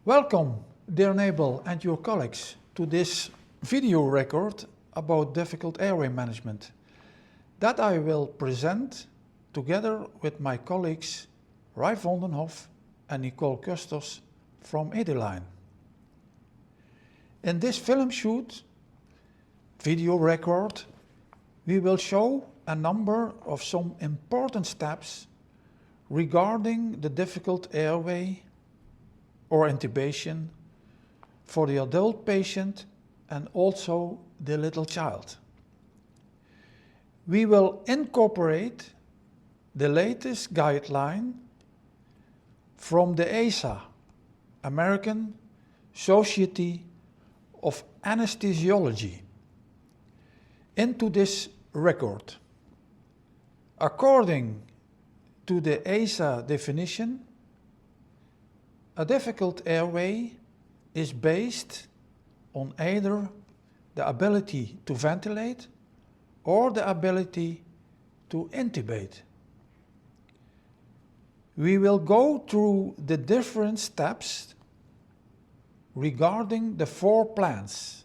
Welcome, dear neighbor and your colleagues, to this video record about difficult airway management that I will present together with my colleagues Rai Vondenhoff and Nicole Custers from EDU-line. In this film shoot, video record, we will show a number of some important steps regarding the difficult airway or intubation for the adult patient and also the little child. We will incorporate the latest guideline from the ASA, American Society of Anesthesiology, into this record. According to the ASA definition, a difficult airway is based on either the ability to ventilate or the ability to intubate. We will go through the different steps regarding the 4 plans,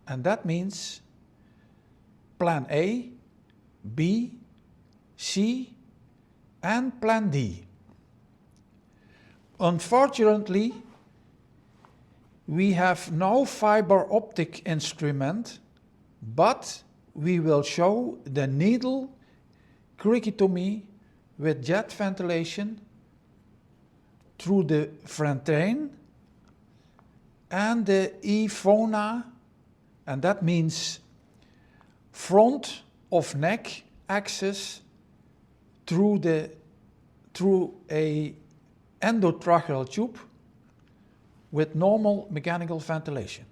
and that means Plan A, B, C, and Plan D. Unfortunately, we have no fiber optic instrument, but we will show the needle cricotomy with jet ventilation through the Frantrain and the E-Fona, and that means front of neck access through a endotracheal tube with normal mechanical ventilation.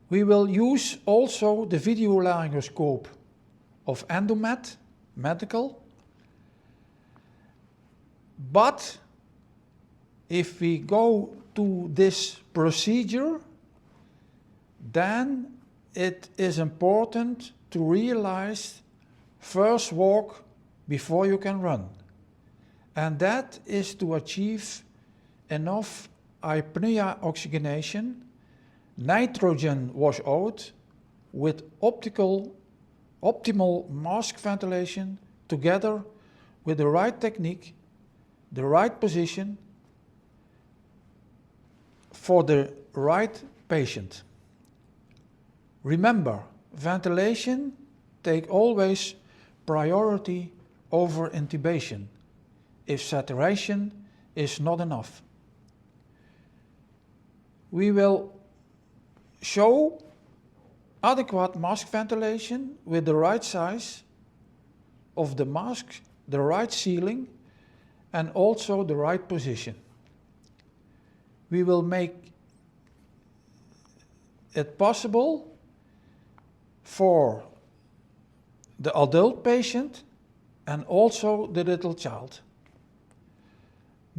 We will use also the video laryngoscope of Endomed Medical, but if we go to this procedure, then it is important to realize first walk before you can run. And that is to achieve enough apnea oxygenation, nitrogen washout with optimal mask ventilation together with the right technique, the right position for the right patient. Remember, ventilation take always priority over intubation if saturation is not enough. We will show adequate mask ventilation with the right size of the mask, the right sealing, and also the right position. We will make it possible for the adult patient and also the little child.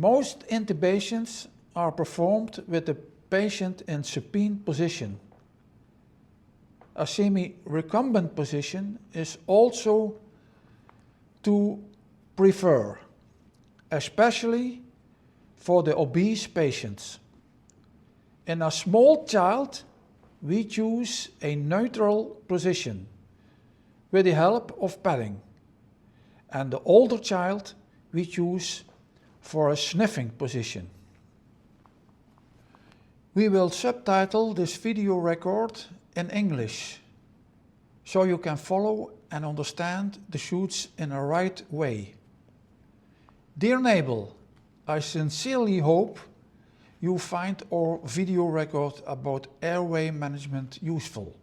Most intubations are performed with the patient in supine position. A semi-recumbent position is also to prefer, especially for the obese patients. In a small child, we choose a neutral position with the help of padding, and the older child we choose for a sniffing position. We will subtitle this video record in English, so you can follow and understand the shoots in a right way. Dear neighbor, I sincerely hope you find our video record about airway management useful.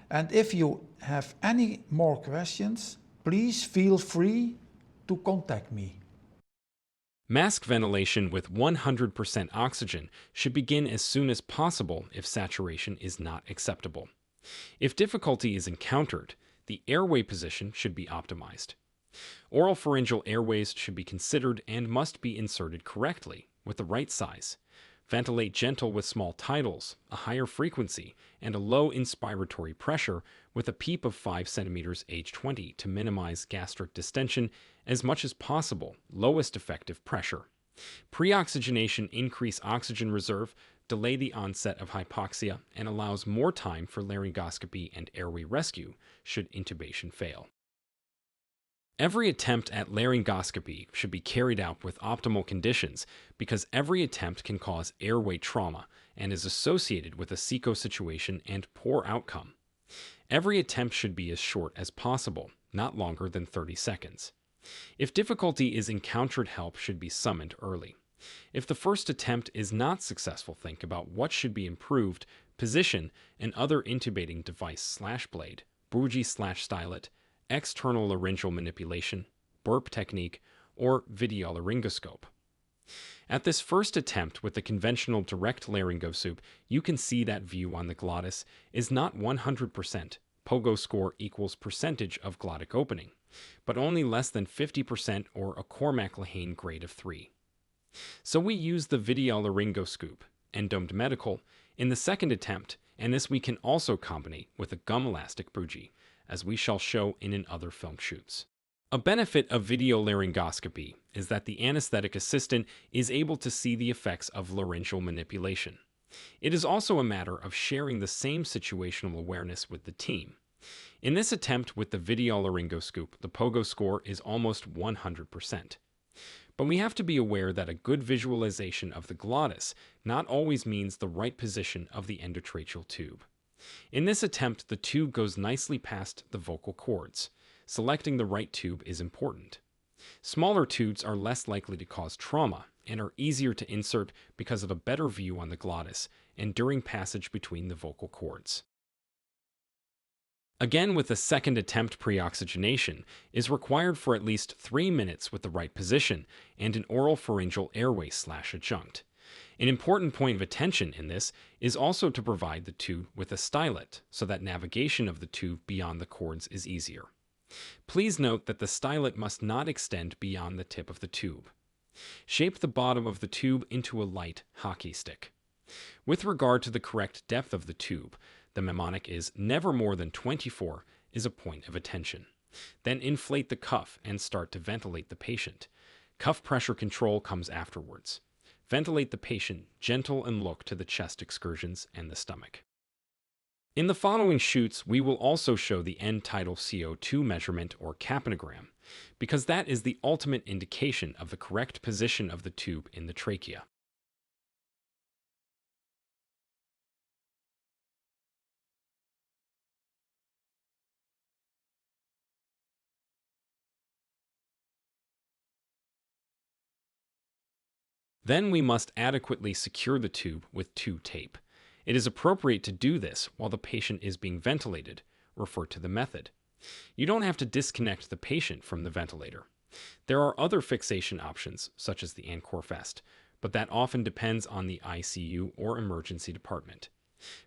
And if you have any more questions, please feel free to contact me. Mask ventilation with 100% oxygen should begin as soon as possible if saturation is not acceptable. If difficulty is encountered, the airway position should be optimized. Oropharyngeal airways should be considered and must be inserted correctly, with the right size. Ventilate gentle with small tidals, a higher frequency, and a low inspiratory pressure with a PEEP of 5 cm H20 to minimize gastric distension as much as possible, lowest effective pressure. Pre-oxygenation increases oxygen reserve, delay the onset of hypoxia, and allows more time for laryngoscopy and airway rescue should intubation fail. Every attempt at laryngoscopy should be carried out with optimal conditions because every attempt can cause airway trauma and is associated with a SICO situation and poor outcome. Every attempt should be as short as possible, not longer than 30 seconds. If difficulty is encountered, help should be summoned early. If the first attempt is not successful, think about what should be improved, position, and other intubating device/blade, bougie/stylet, external laryngeal manipulation, burp technique, or videolaryngoscope. At this first attempt with the conventional direct laryngoscope, you can see that view on the glottis is not 100%, POGO score equals percentage of glottic opening, but only less than 50% or a Cormac-Lehane grade of 3. So we use the videolaryngoscope, endomed medical, in the second attempt, and this we can also combine with a gum elastic bougie, as we shall show in other film shoots. A benefit of videolaryngoscopy is that the anesthetic assistant is able to see the effects of laryngeal manipulation. It is also a matter of sharing the same situational awareness with the team. In this attempt with the videolaryngoscope, the POGO score is almost 100%. But we have to be aware that a good visualization of the glottis not always means the right position of the endotracheal tube. In this attempt, the tube goes nicely past the vocal cords. Selecting the right tube is important. Smaller tubes are less likely to cause trauma and are easier to insert because of a better view on the glottis and during passage between the vocal cords. Again, with a second attempt, pre-oxygenation is required for at least 3 minutes with the right position and an oral pharyngeal airway/adjunct. An important point of attention in this is also to provide the tube with a stylet so that navigation of the tube beyond the cords is easier. Please note that the stylet must not extend beyond the tip of the tube. Shape the bottom of the tube into a light hockey stick. With regard to the correct depth of the tube, the mnemonic is never more than 24 is a point of attention. Then inflate the cuff and start to ventilate the patient. Cuff pressure control comes afterwards. Ventilate the patient gentle and look to the chest excursions and the stomach. In the following shoots, we will also show the end-tidal CO2 measurement or capnogram, because that is the ultimate indication of the correct position of the tube in the trachea. Then we must adequately secure the tube with tube tape. It is appropriate to do this while the patient is being ventilated. Refer to the method. You don't have to disconnect the patient from the ventilator. There are other fixation options, such as the Anchor vest, but that often depends on the ICU or emergency department.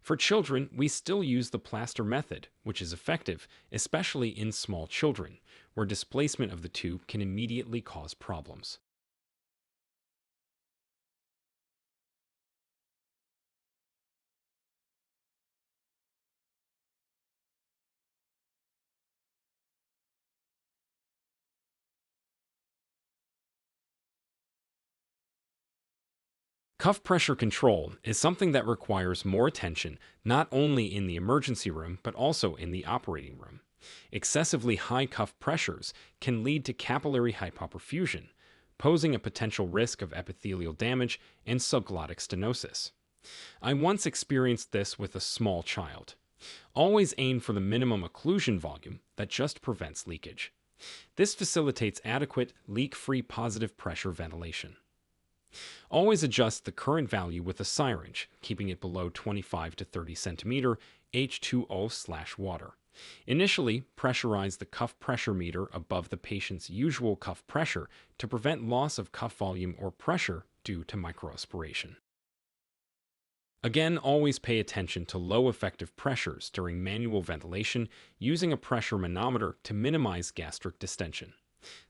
For children, we still use the plaster method, which is effective, especially in small children, where displacement of the tube can immediately cause problems. Cuff pressure control is something that requires more attention not only in the emergency room but also in the operating room. Excessively high cuff pressures can lead to capillary hypoperfusion, posing a potential risk of epithelial damage and subglottic stenosis. I once experienced this with a small child. Always aim for the minimum occlusion volume that just prevents leakage. This facilitates adequate, leak-free positive pressure ventilation. Always adjust the current value with a syringe, keeping it below 25 to 30 centimeter H2O/water. Initially, pressurize the cuff pressure meter above the patient's usual cuff pressure to prevent loss of cuff volume or pressure due to microaspiration. Again, always pay attention to low effective pressures during manual ventilation using a pressure manometer to minimize gastric distension.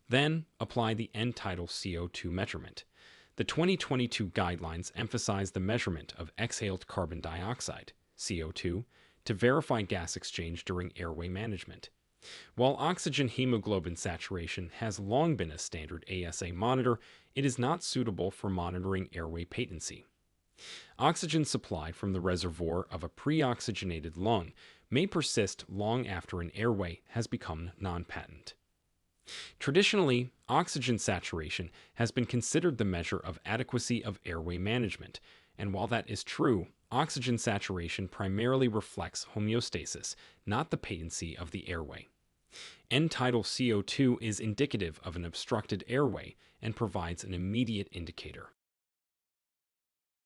Then, apply the end-tidal CO2 measurement. The 2022 guidelines emphasize the measurement of exhaled carbon dioxide, CO2, to verify gas exchange during airway management. While oxygen hemoglobin saturation has long been a standard ASA monitor, it is not suitable for monitoring airway patency. Oxygen supplied from the reservoir of a pre-oxygenated lung may persist long after an airway has become non-patent. Traditionally, oxygen saturation has been considered the measure of adequacy of airway management, and while that is true, oxygen saturation primarily reflects homeostasis, not the patency of the airway. End-tidal CO2 is indicative of an obstructed airway and provides an immediate indicator.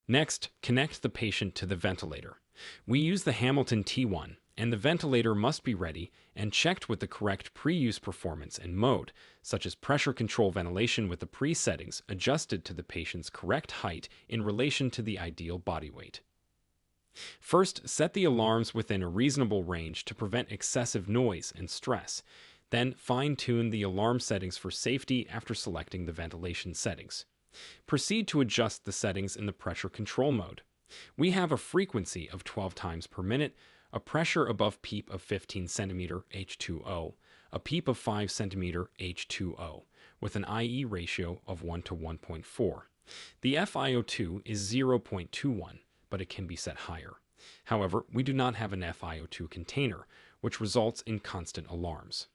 Next, connect the patient to the ventilator. We use the Hamilton T1, and the ventilator must be ready and checked with the correct pre-use performance and mode, such as pressure control ventilation with the pre-settings adjusted to the patient's correct height in relation to the ideal body weight. First, set the alarms within a reasonable range to prevent excessive noise and stress. Then, fine-tune the alarm settings for safety after selecting the ventilation settings. Proceed to adjust the settings in the pressure control mode. We have a frequency of 12 times per minute, a pressure above PEEP of 15 cm H2O, a PEEP of 5 cm H2O, with an IE ratio of 1 to 1.4. The FiO2 is 0.21, but it can be set higher. However, we do not have an FiO2 container, which results in constant alarms.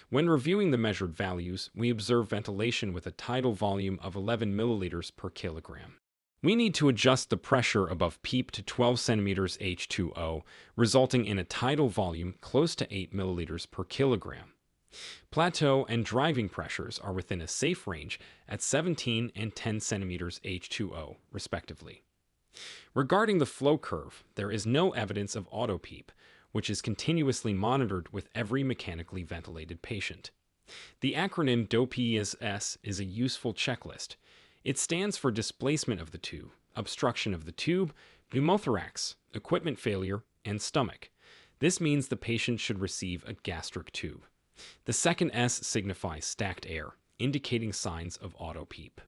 When reviewing the measured values, we observe ventilation with a tidal volume of 11 milliliters per kilogram. We need to adjust the pressure above PEEP to 12 centimeters H2O, resulting in a tidal volume close to 8 milliliters per kilogram. Plateau and driving pressures are within a safe range at 17 and 10 centimeters H2O, respectively. Regarding the flow curve, there is no evidence of auto-PEEP, which is continuously monitored with every mechanically ventilated patient. The acronym DOPES is a useful checklist. It stands for displacement of the tube, obstruction of the tube, pneumothorax, equipment failure, and stomach. This means the patient should receive a gastric tube. The second S signifies stacked air, indicating signs of auto-PEEP.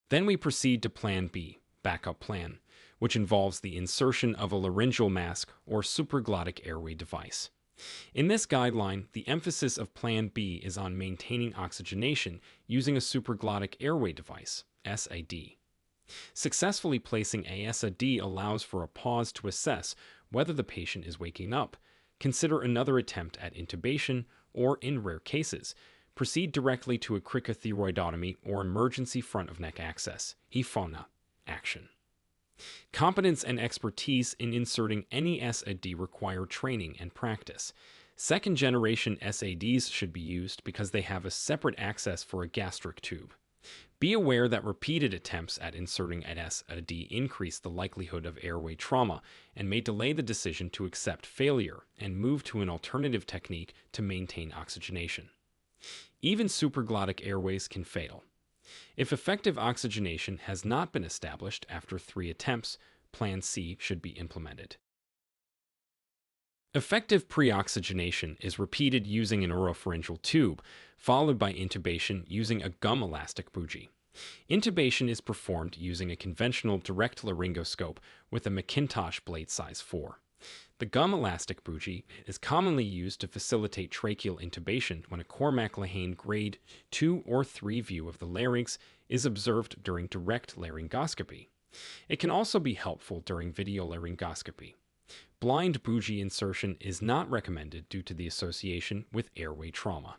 Then we proceed to Plan B, backup plan, which involves the insertion of a laryngeal mask or supraglottic airway device. In this guideline, the emphasis of Plan B is on maintaining oxygenation using a supraglottic airway device, SAD. Successfully placing a SAD allows for a pause to assess whether the patient is waking up, consider another attempt at intubation, or in rare cases, proceed directly to a cricothyroidotomy or emergency front of neck access, HIFONA, action. Competence and expertise in inserting any SAD require training and practice. Second-generation SADs should be used because they have a separate access for a gastric tube. Be aware that repeated attempts at inserting an SAD increase the likelihood of airway trauma and may delay the decision to accept failure and move to an alternative technique to maintain oxygenation. Even supraglottic airways can fail. If effective oxygenation has not been established after 3 attempts, Plan C should be implemented. Effective pre-oxygenation is repeated using an oropharyngeal tube, followed by intubation using a gum elastic bougie. Intubation is performed using a conventional direct laryngoscope with a McIntosh blade size 4. The gum elastic bougie is commonly used to facilitate tracheal intubation when a Cormac-Lehane grade 2 or 3 view of the larynx is observed during direct laryngoscopy. It can also be helpful during videolaryngoscopy. Blind bougie insertion is not recommended due to the association with airway trauma.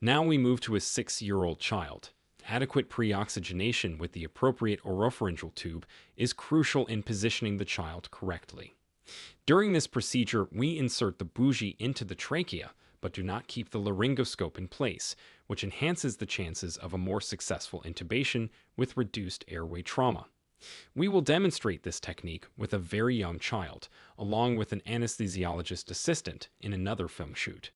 Now we move to a 6-year-old child. Adequate pre-oxygenation with the appropriate oropharyngeal tube is crucial in positioning the child correctly. During this procedure, we insert the bougie into the trachea but do not keep the laryngoscope in place, which enhances the chances of a more successful intubation with reduced airway trauma. We will demonstrate this technique with a very young child, along with an anesthesiologist assistant in another film shoot.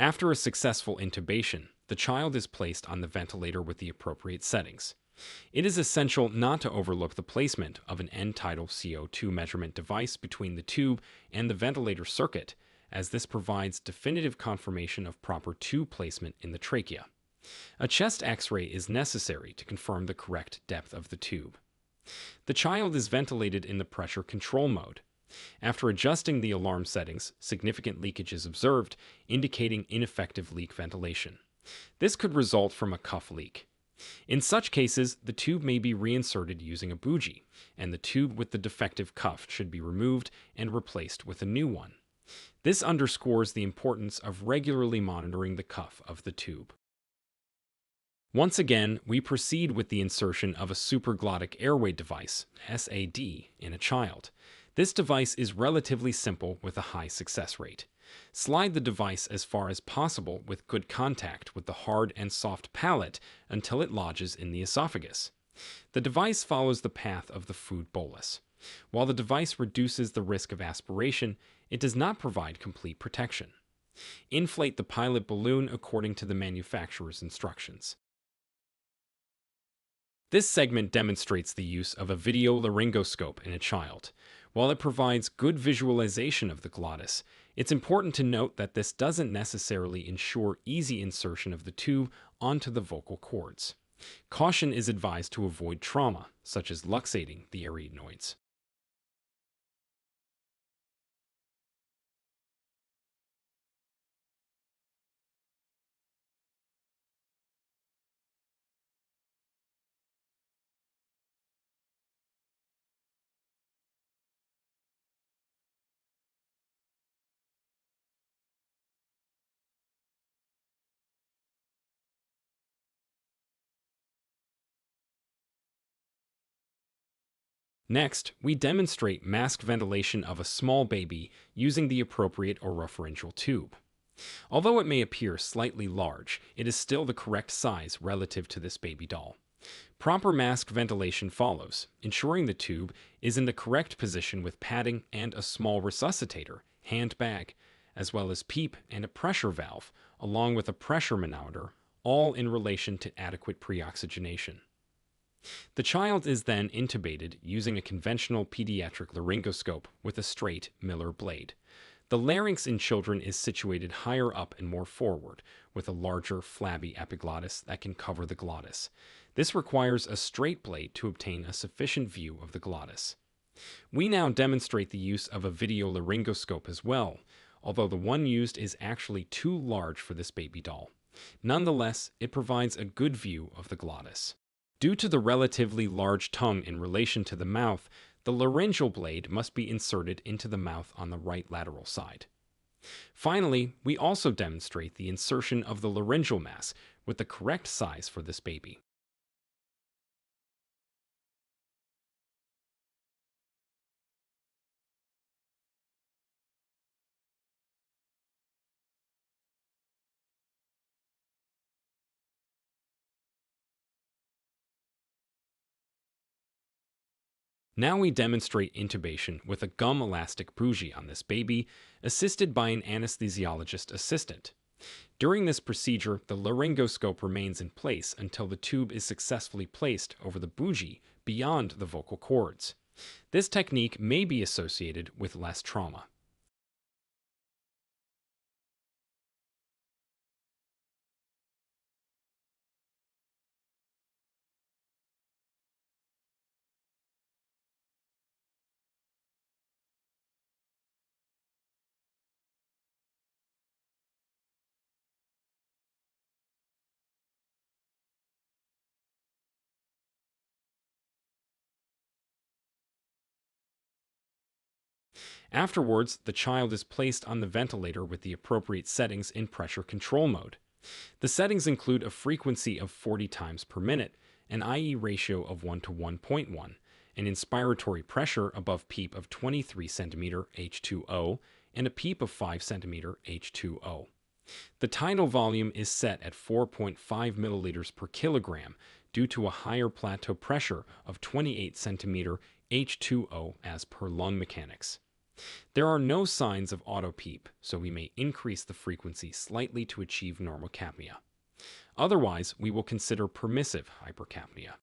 After a successful intubation, the child is placed on the ventilator with the appropriate settings. It is essential not to overlook the placement of an end-tidal CO2 measurement device between the tube and the ventilator circuit, as this provides definitive confirmation of proper tube placement in the trachea. A chest X-ray is necessary to confirm the correct depth of the tube. The child is ventilated in the pressure control mode. After adjusting the alarm settings, significant leakage is observed, indicating ineffective leak ventilation. This could result from a cuff leak. In such cases, the tube may be reinserted using a bougie, and the tube with the defective cuff should be removed and replaced with a new one. This underscores the importance of regularly monitoring the cuff of the tube. Once again, we proceed with the insertion of a supraglottic airway device, SAD, in a child. This device is relatively simple with a high success rate. Slide the device as far as possible with good contact with the hard and soft palate until it lodges in the esophagus. The device follows the path of the food bolus. While the device reduces the risk of aspiration, it does not provide complete protection. Inflate the pilot balloon according to the manufacturer's instructions. This segment demonstrates the use of a video laryngoscope in a child. While it provides good visualization of the glottis, it's important to note that this doesn't necessarily ensure easy insertion of the tube onto the vocal cords. Caution is advised to avoid trauma, such as luxating the arytenoids. Next, we demonstrate mask ventilation of a small baby using the appropriate oropharyngeal tube. Although it may appear slightly large, it is still the correct size relative to this baby doll. Proper mask ventilation follows, ensuring the tube is in the correct position with padding and a small resuscitator, hand bag, as well as PEEP and a pressure valve, along with a pressure manometer, all in relation to adequate pre-oxygenation. The child is then intubated using a conventional pediatric laryngoscope with a straight Miller blade. The larynx in children is situated higher up and more forward, with a larger, flabby epiglottis that can cover the glottis. This requires a straight blade to obtain a sufficient view of the glottis. We now demonstrate the use of a video laryngoscope as well, although the one used is actually too large for this baby doll. Nonetheless, it provides a good view of the glottis. Due to the relatively large tongue in relation to the mouth, the laryngeal blade must be inserted into the mouth on the right lateral side. Finally, we also demonstrate the insertion of the laryngeal mass with the correct size for this baby. Now we demonstrate intubation with a gum elastic bougie on this baby, assisted by an anesthesiologist assistant. During this procedure, the laryngoscope remains in place until the tube is successfully placed over the bougie beyond the vocal cords. This technique may be associated with less trauma. Afterwards, the child is placed on the ventilator with the appropriate settings in pressure control mode. The settings include a frequency of 40 times per minute, an IE ratio of 1 to 1.1, an inspiratory pressure above PEEP of 23 cm H2O, and a PEEP of 5 cm H2O. The tidal volume is set at 4.5 milliliters per kilogram due to a higher plateau pressure of 28 cm H2O as per lung mechanics. There are no signs of auto-PEEP, so we may increase the frequency slightly to achieve normocapnia. Otherwise, we will consider permissive hypercapnia.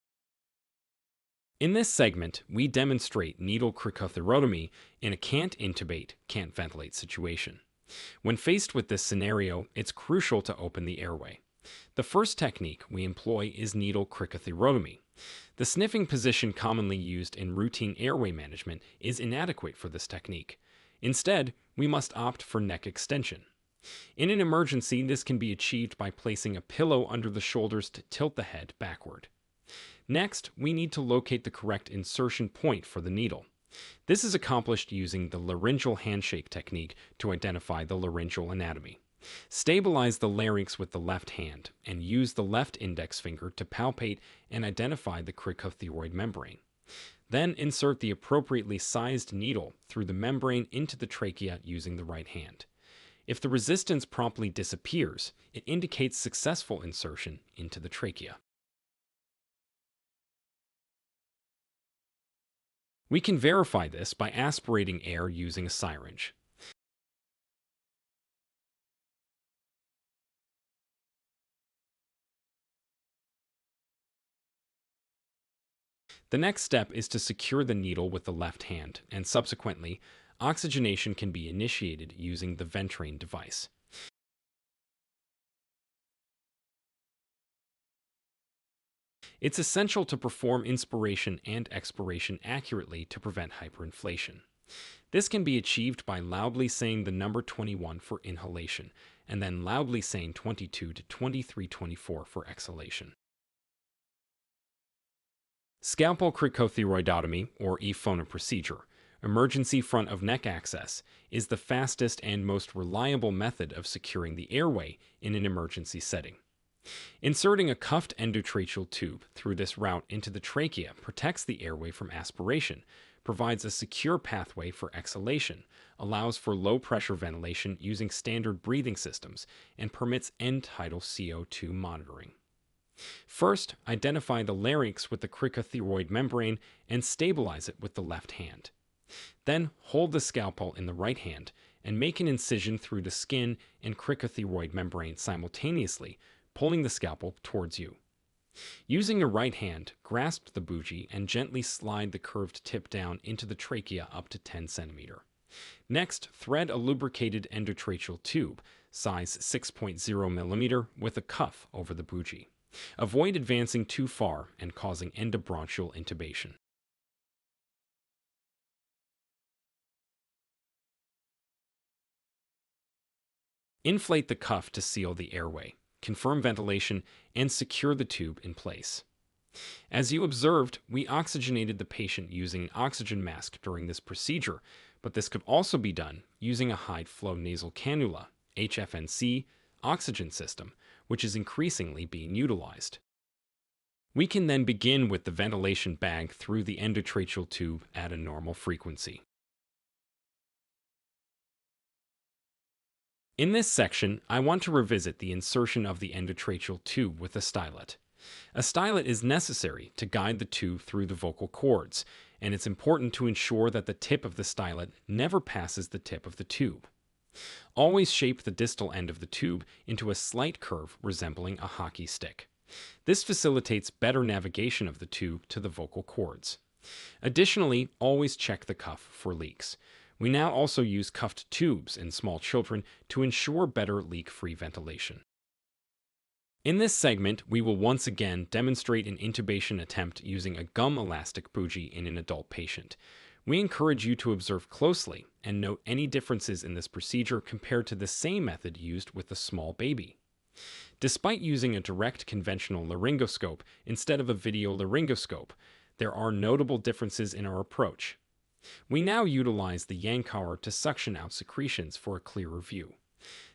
In this segment, we demonstrate needle cricothyrotomy in a can't intubate, can't ventilate situation. When faced with this scenario, it's crucial to open the airway. The first technique we employ is needle cricothyrotomy. The sniffing position commonly used in routine airway management is inadequate for this technique. Instead, we must opt for neck extension. In an emergency, this can be achieved by placing a pillow under the shoulders to tilt the head backward. Next, we need to locate the correct insertion point for the needle. This is accomplished using the laryngeal handshake technique to identify the laryngeal anatomy. Stabilize the larynx with the left hand and use the left index finger to palpate and identify the cricothyroid membrane. Then insert the appropriately sized needle through the membrane into the trachea using the right hand. If the resistance promptly disappears, it indicates successful insertion into the trachea. We can verify this by aspirating air using a syringe. The next step is to secure the needle with the left hand, and subsequently, oxygenation can be initiated using the Ventrain device. It's essential to perform inspiration and expiration accurately to prevent hyperinflation. This can be achieved by loudly saying the number 21 for inhalation, and then loudly saying 22 to 2324 for exhalation. Scalpel cricothyroidotomy, or EPHONA procedure, emergency front of neck access, is the fastest and most reliable method of securing the airway in an emergency setting. Inserting a cuffed endotracheal tube through this route into the trachea protects the airway from aspiration, provides a secure pathway for exhalation, allows for low-pressure ventilation using standard breathing systems, and permits end-tidal CO2 monitoring. First, identify the larynx with the cricothyroid membrane and stabilize it with the left hand. Then, hold the scalpel in the right hand and make an incision through the skin and cricothyroid membrane simultaneously, pulling the scalpel towards you. Using your right hand, grasp the bougie and gently slide the curved tip down into the trachea up to 10 cm. Next, thread a lubricated endotracheal tube, size 6.0 mm, with a cuff over the bougie. Avoid advancing too far and causing endobronchial intubation. Inflate the cuff to seal the airway, confirm ventilation, and secure the tube in place. As you observed, we oxygenated the patient using an oxygen mask during this procedure, but this could also be done using a high-flow nasal cannula, HFNC, oxygen system, which is increasingly being utilized. We can then begin with the ventilation bag through the endotracheal tube at a normal frequency. In this section, I want to revisit the insertion of the endotracheal tube with a stylet. A stylet is necessary to guide the tube through the vocal cords, and it's important to ensure that the tip of the stylet never passes the tip of the tube. Always shape the distal end of the tube into a slight curve resembling a hockey stick. This facilitates better navigation of the tube to the vocal cords. Additionally, always check the cuff for leaks. We now also use cuffed tubes in small children to ensure better leak-free ventilation. In this segment, we will once again demonstrate an intubation attempt using a gum elastic bougie in an adult patient. We encourage you to observe closely and note any differences in this procedure compared to the same method used with a small baby. Despite using a direct conventional laryngoscope instead of a video laryngoscope, there are notable differences in our approach. We now utilize the Yankauer to suction out secretions for a clearer view.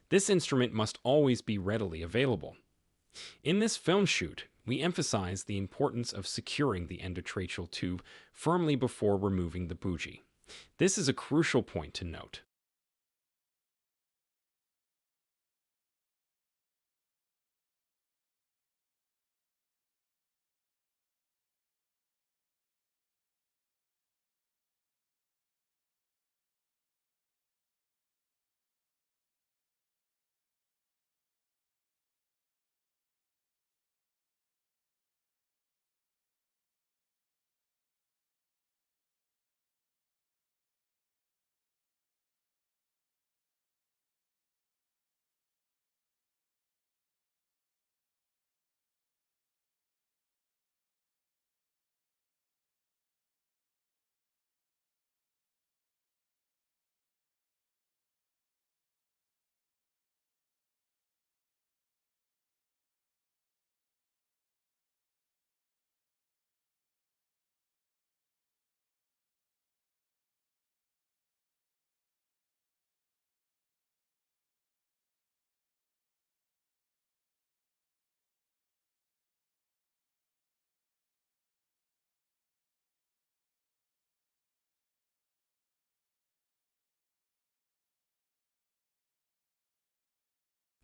This instrument must always be readily available. In this film shoot, we emphasize the importance of securing the endotracheal tube firmly before removing the bougie. This is a crucial point to note.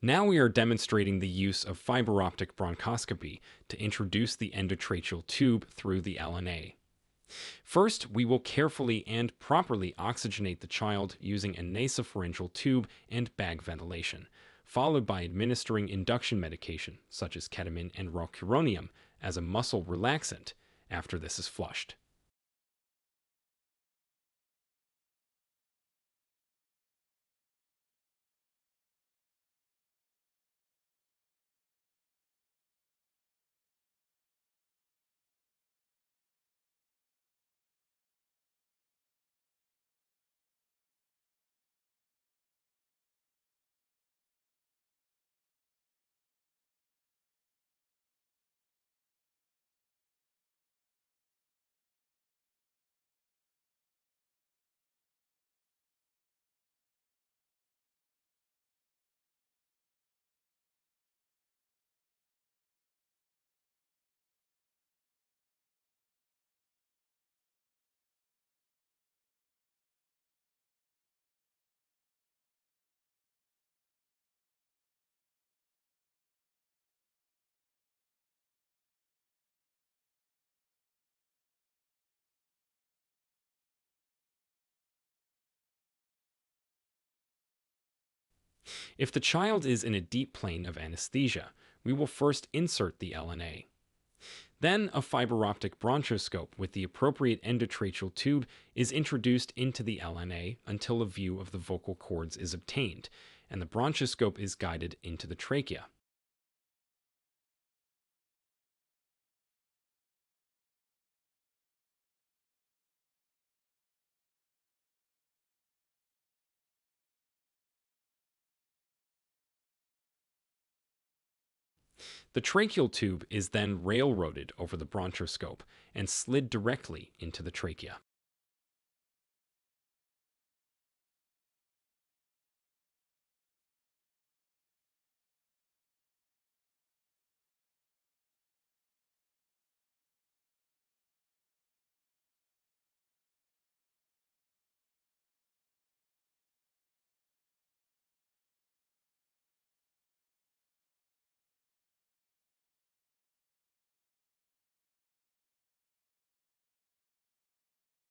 Now we are demonstrating the use of fiber optic bronchoscopy to introduce the endotracheal tube through the LNA. First, we will carefully and properly oxygenate the child using a nasopharyngeal tube and bag ventilation, followed by administering induction medication such as ketamine and rocuronium as a muscle relaxant after this is flushed. If the child is in a deep plane of anesthesia, we will first insert the LNA. Then a fiber optic bronchoscope with the appropriate endotracheal tube is introduced into the LNA until a view of the vocal cords is obtained, and the bronchoscope is guided into the trachea. The tracheal tube is then railroaded over the bronchoscope and slid directly into the trachea.